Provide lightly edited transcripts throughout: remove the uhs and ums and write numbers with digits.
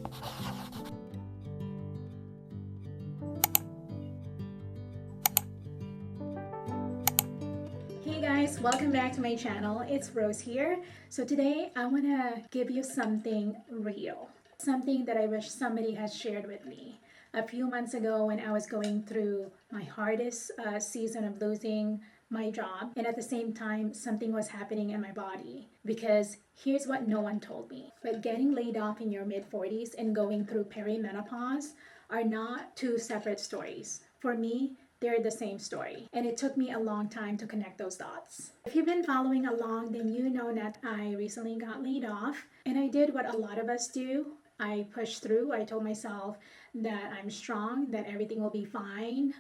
Hey guys, welcome back to my channel. It's Rose here. So today I want to give you something real. Something that I wish somebody had shared with me. A few months ago when I was going through my hardest season of losing my job, and at the same time something was happening in my body. Because here's what no one told me. But getting laid off in your mid-40s and going through perimenopause are not two separate stories. For me, they're the same story. And it took me a long time to connect those dots. If you've been following along, then you know that I recently got laid off. And I did what a lot of us do. I pushed through. I told myself that I'm strong, that everything will be fine.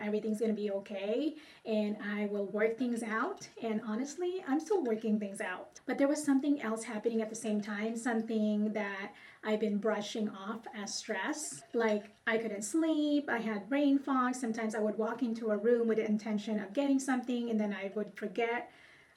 Everything's going to be okay. And I will work things out. And honestly, I'm still working things out. But there was something else happening at the same time, something that I've been brushing off as stress. Like I couldn't sleep, I had brain fog. Sometimes I would walk into a room with the intention of getting something and then I would forget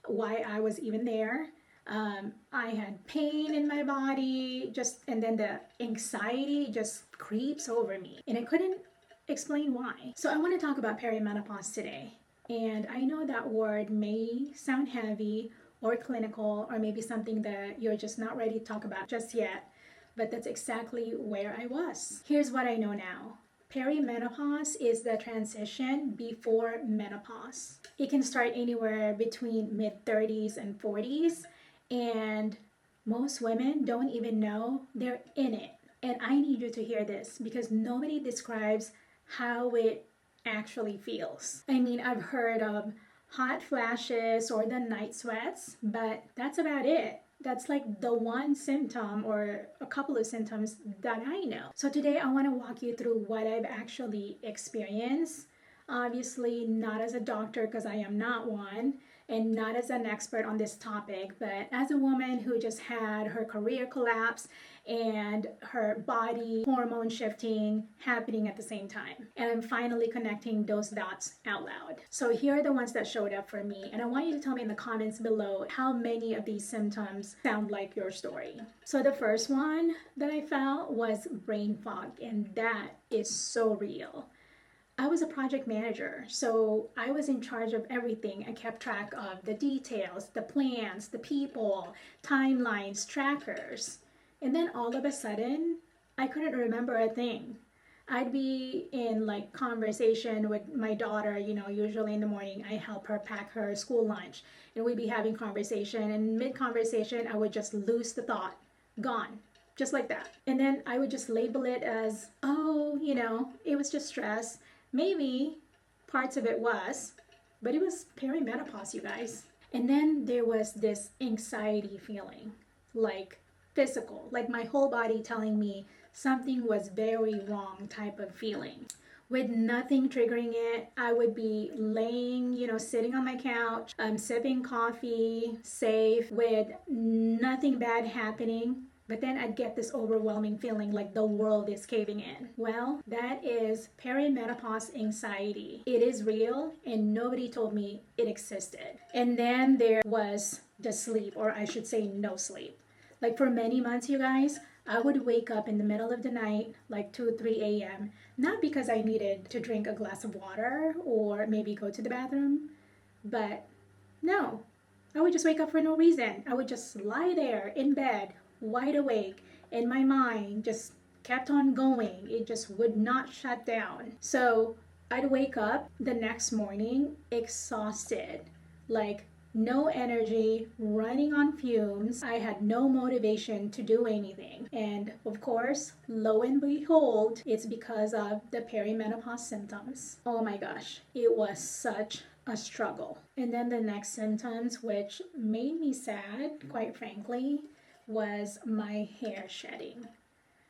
why I was even there. I had pain in my body, and then the anxiety just creeps over me. And I couldn't explain why. So I want to talk about perimenopause today. And I know that word may sound heavy or clinical or maybe something that you're just not ready to talk about just yet. But that's exactly where I was. Here's what I know now. Perimenopause is the transition before menopause. It can start anywhere between mid-30s and 40s, and most women don't even know they're in it. And I need you to hear this because nobody describes how it actually feels. I mean, I've heard of hot flashes or the night sweats, but that's about it. That's like the one symptom or a couple of symptoms that I know. So today I want to walk you through what I've actually experienced. Obviously, not as a doctor because I am not one, and not as an expert on this topic, but as a woman who just had her career collapse and her body hormone shifting happening at the same time. And I'm finally connecting those dots out loud. So here are the ones that showed up for me. And I want you to tell me in the comments below how many of these symptoms sound like your story. So the first one that I felt was brain fog, and that is so real. I was a project manager, so I was in charge of everything. I kept track of the details, the plans, the people, timelines, trackers. And then all of a sudden, I couldn't remember a thing. I'd be in like conversation with my daughter, usually in the morning, I help her pack her school lunch. And we'd be having conversation, and mid-conversation, I would just lose the thought. Gone. Just like that. And then I would just label it as, oh, it was just stress. Maybe parts of it was, but it was perimenopause, you guys. And then there was this anxiety feeling, like physical, like my whole body telling me something was very wrong type of feeling. With nothing triggering it, I would be laying, sitting on my couch, sipping coffee, safe, with nothing bad happening. But then I'd get this overwhelming feeling like the world is caving in. Well, that is perimenopause anxiety. It is real and nobody told me it existed. And then there was the sleep, or I should say no sleep. Like for many months, you guys, I would wake up in the middle of the night, like 2 or 3 a.m., not because I needed to drink a glass of water or maybe go to the bathroom, but no, I would just wake up for no reason. I would just lie there in bed, wide awake, and my mind just kept on going. It just would not shut down. So I'd wake up the next morning exhausted, like no energy, running on fumes. I had no motivation to do anything. And of course, lo and behold, it's because of the perimenopause symptoms. Oh my gosh, it was such a struggle. And then the next symptoms, which made me sad, quite frankly, was my hair shedding.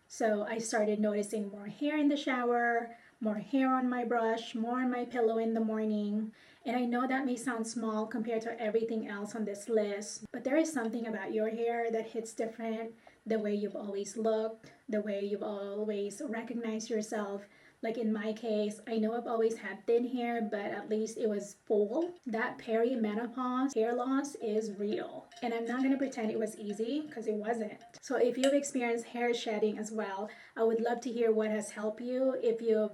So I started noticing more hair in the shower, more hair on my brush, more on my pillow in the morning. And I know that may sound small compared to everything else on this list, but there is something about your hair that hits different, the way you've always looked, the way you've always recognized yourself. Like in my case, I know I've always had thin hair, but at least it was full. That perimenopause hair loss is real. And I'm not going to pretend it was easy because it wasn't. So if you've experienced hair shedding as well, I would love to hear what has helped you. If you've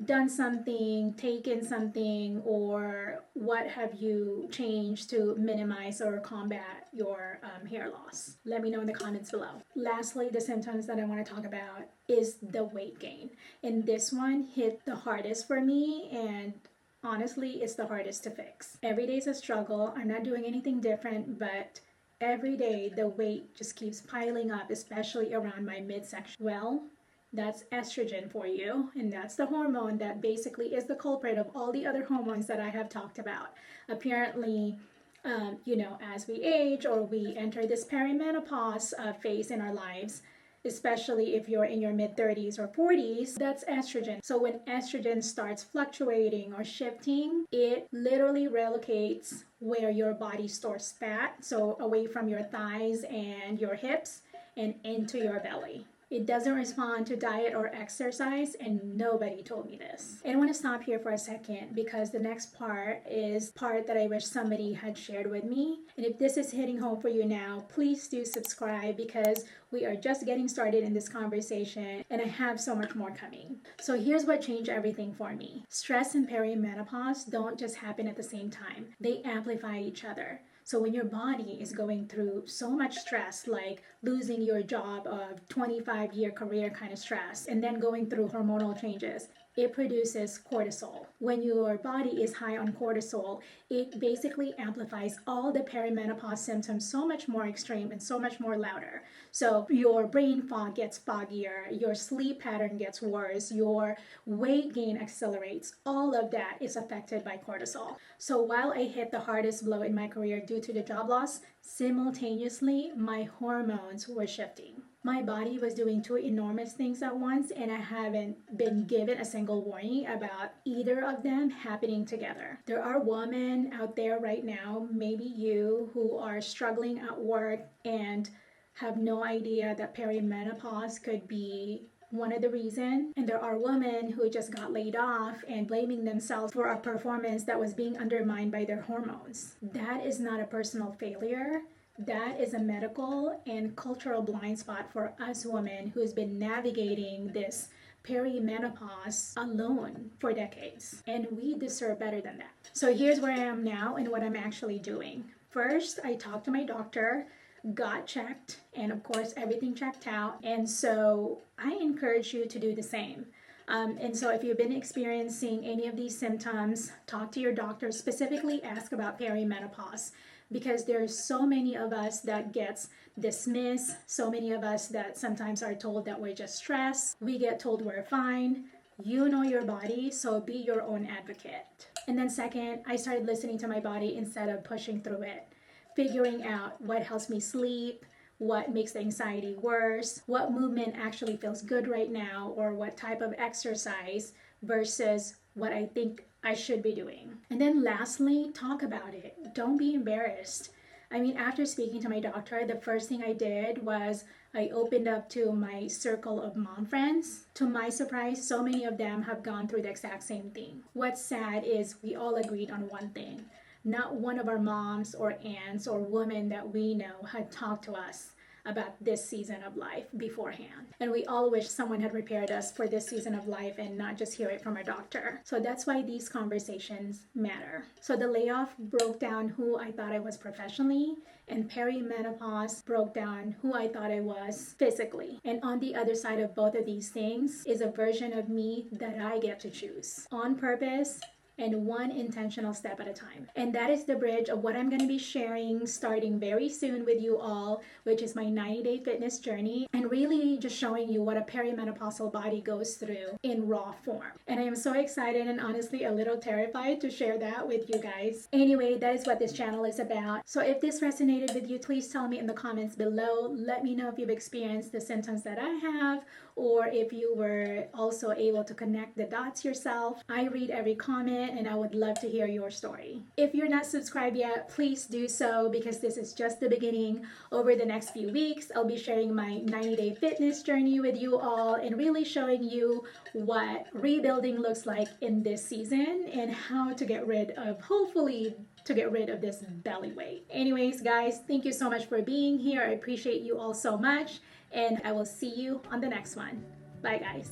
done something, taken something, or what have you changed to minimize or combat your hair loss? Let me know in the comments below. Lastly, the symptoms that I want to talk about is the weight gain. And this one hit the hardest for me, and honestly, it's the hardest to fix. Every day is a struggle. I'm not doing anything different, but every day the weight just keeps piling up, especially around my midsection. Well, that's estrogen for you, and that's the hormone that basically is the culprit of all the other hormones that I have talked about. Apparently, as we age or we enter this perimenopause phase in our lives, especially if you're in your mid 30s or 40s, that's estrogen. So when estrogen starts fluctuating or shifting, it literally relocates where your body stores fat, so away from your thighs and your hips and into your belly. It doesn't respond to diet or exercise, and nobody told me this. And I want to stop here for a second because the next part is part that I wish somebody had shared with me. And if this is hitting home for you now, please do subscribe because we are just getting started in this conversation and I have so much more coming. So here's what changed everything for me. Stress and perimenopause don't just happen at the same time. They amplify each other. So when your body is going through so much stress, like losing your job of 25-year career kind of stress, and then going through hormonal changes, it produces cortisol. When your body is high on cortisol, it basically amplifies all the perimenopause symptoms so much more extreme and so much more louder. So your brain fog gets foggier, your sleep pattern gets worse, your weight gain accelerates. All of that is affected by cortisol. So while I hit the hardest blow in my career due to the job loss, simultaneously my hormones were shifting. My body was doing two enormous things at once, and I haven't been given a single warning about either of them happening together. There are women out there right now, maybe you, who are struggling at work and have no idea that perimenopause could be one of the reasons. And there are women who just got laid off and blaming themselves for a performance that was being undermined by their hormones. That is not a personal failure. That is a medical and cultural blind spot for us women who's been navigating this perimenopause alone for decades. And we deserve better than that. So here's where I am now and what I'm actually doing. First, I talked to my doctor, got checked, and of course everything checked out. And so I encourage you to do the same. And so if you've been experiencing any of these symptoms, talk to your doctor, specifically ask about perimenopause. Because there's so many of us that gets dismissed, so many of us that sometimes are told that we're just stressed. We get told we're fine. You know your body, so be your own advocate. And then second, I started listening to my body instead of pushing through it, figuring out what helps me sleep, what makes the anxiety worse, what movement actually feels good right now, or what type of exercise versus what I think I should be doing. And then lastly, talk about it. Don't be embarrassed. I mean, after speaking to my doctor, the first thing I did was I opened up to my circle of mom friends. To my surprise, so many of them have gone through the exact same thing. What's sad is we all agreed on one thing. Not one of our moms or aunts or women that we know had talked to us about this season of life beforehand. And we all wish someone had prepared us for this season of life and not just hear it from our doctor. So that's why these conversations matter. So the layoff broke down who I thought I was professionally, and perimenopause broke down who I thought I was physically. And on the other side of both of these things is a version of me that I get to choose on purpose and one intentional step at a time. And that is the bridge of what I'm going to be sharing starting very soon with you all, which is my 90-day fitness journey, and really just showing you what a perimenopausal body goes through in raw form. And I am so excited and honestly a little terrified to share that with you guys. Anyway, that is what this channel is about. So if this resonated with you, please tell me in the comments below. Let me know if you've experienced the symptoms that I have, or if you were also able to connect the dots yourself. I read every comment and I would love to hear your story. If you're not subscribed yet, please do so, because this is just the beginning. Over the next few weeks, I'll be sharing my 90-day fitness journey with you all and really showing you what rebuilding looks like in this season and how to get rid of, hopefully, to get rid of this belly weight. Anyways, guys, thank you so much for being here. I appreciate you all so much, and I will see you on the next one. Bye, guys.